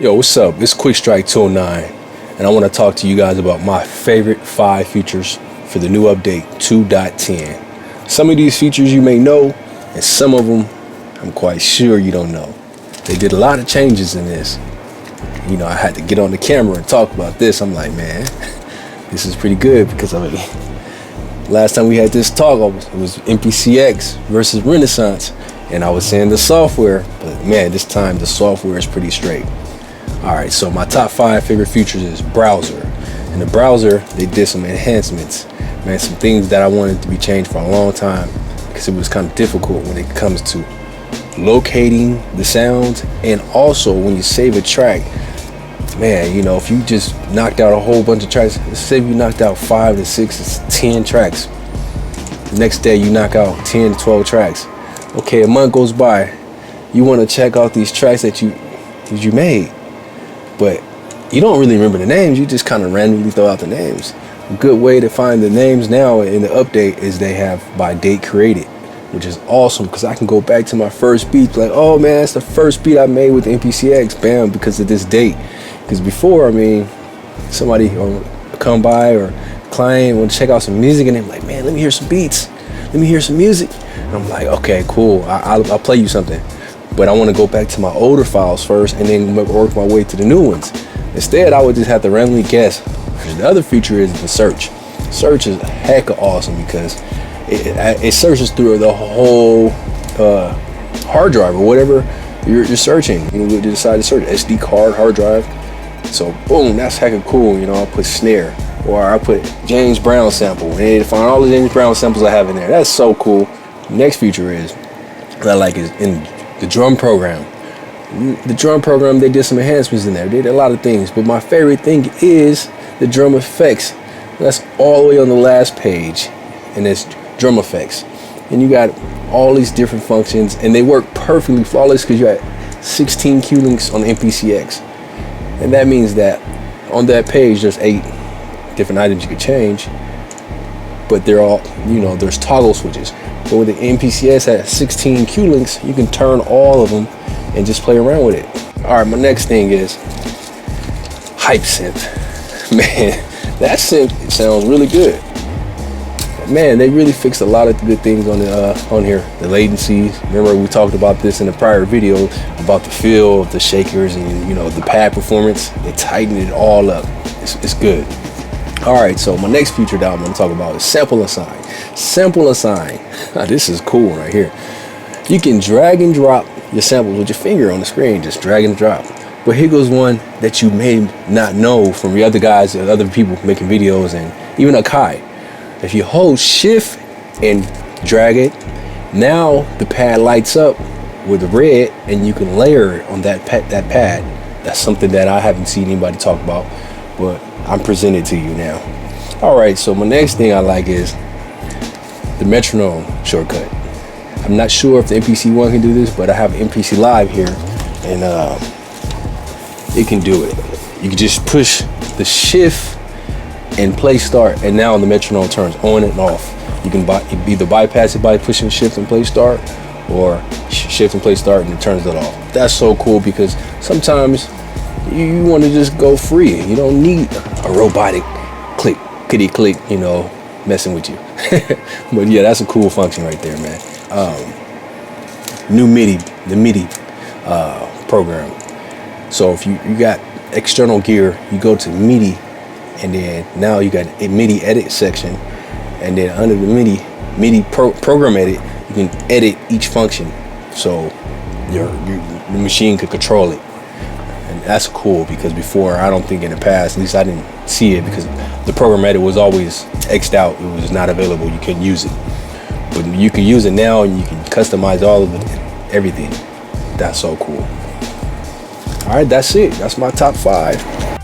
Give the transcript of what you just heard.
Yo, what's up? It's Quick Strike 209, and I want to talk to you guys about my favorite 5 features for the new update 2.10. Some of these features you may know, and some of them I'm quite sure you don't know. They did a lot of changes in this. You know, I had to get on the camera and talk about this. I'm like, man, this is pretty good because I mean, last time we had this talk, it was MPCX versus Renaissance, and I was saying the software, but man, this time the software is pretty straight. All right, so my top 5 favorite features is browser. In the browser, they did some enhancements, man, some things that I wanted to be changed for a long time because it was kind of difficult when it comes to locating the sounds, and also when you save a track, man, you know, if you just knocked out a whole bunch of tracks, let's say you knocked out 5 to 6 to 10 tracks, the next day you knock out 10 to 12 tracks. Okay, a month goes by, you want to check out these tracks that you made, but you don't really remember the names. You just kind of randomly throw out the names. A good way to find the names now in the update is they have by date created, which is awesome because I can go back to my first beat, like, oh man, it's the first beat I made with MPCX, bam, because of this date. Because before, I mean, somebody come by or client want to check out some music and they're like, man, let me hear some beats, let me hear some music. And I'm like, okay, cool, I'll play you something. But I want to go back to my older files first and then work my way to the new ones. Instead, I would just have to randomly guess. And the other feature is the search. Search is hecka awesome because it searches through the whole hard drive or whatever you're searching. You decide to search SD card, hard drive. So boom, that's hecka cool. You know, I'll put snare or I put James Brown sample and they find all the James Brown samples I have in there. That's so cool. Next feature is that I like is in the drum program. The drum program, they did some enhancements in there. They did a lot of things, but my favorite thing is the drum effects. That's all the way on the last page, and it's drum effects. And you got all these different functions, and they work perfectly flawless because you got 16 cue links on the MPCX. And that means that on that page, there's 8 different items you could change, but they're all, you know, there's toggle switches. But with the MPCX at 16 cue links, you can turn all of them and just play around with it. All right, my next thing is hype synth. Man, that synth sounds really good. Man, they really fixed a lot of good things on here. The latencies. Remember we talked about this in the prior video about the feel of the shakers and, you know, the pad performance. They tightened it all up. It's good. All right, so my next feature that I'm going to talk about is sample assign. Sample assign. This is cool right here. You can drag and drop your samples with your finger on the screen, just drag and drop. But here goes one that you may not know from the other guys, the other people making videos, and even Akai. If you hold shift and drag it, now the pad lights up with the red and you can layer it on that pad. That's something that I haven't seen anybody talk about, but I'm presenting to you now. All right, so my next thing I like is the Metronome shortcut. I'm not sure if the MPC1 can do this, but I have MPC Live here, and it can do it. You can just push the shift and play start, and now the metronome turns on and off. You can either bypass it by pushing shift and play start, or shift and play start and it turns it off. That's so cool because sometimes you want to just go free. You don't need a robotic click, kitty click, you know, messing with you. But yeah, that's a cool function right there, man. New MIDI, the MIDI program. So if you got external gear, you go to MIDI, and then now you got a MIDI edit section, and then under the MIDI program edit, you can edit each function, so your machine could control it. And that's cool because before, I don't think in the past, at least I didn't see it because the program edit was always X'd out. It was not available. You couldn't use it. But you can use it now and you can customize all of it, everything. That's so cool. All right, that's it. That's my top 5.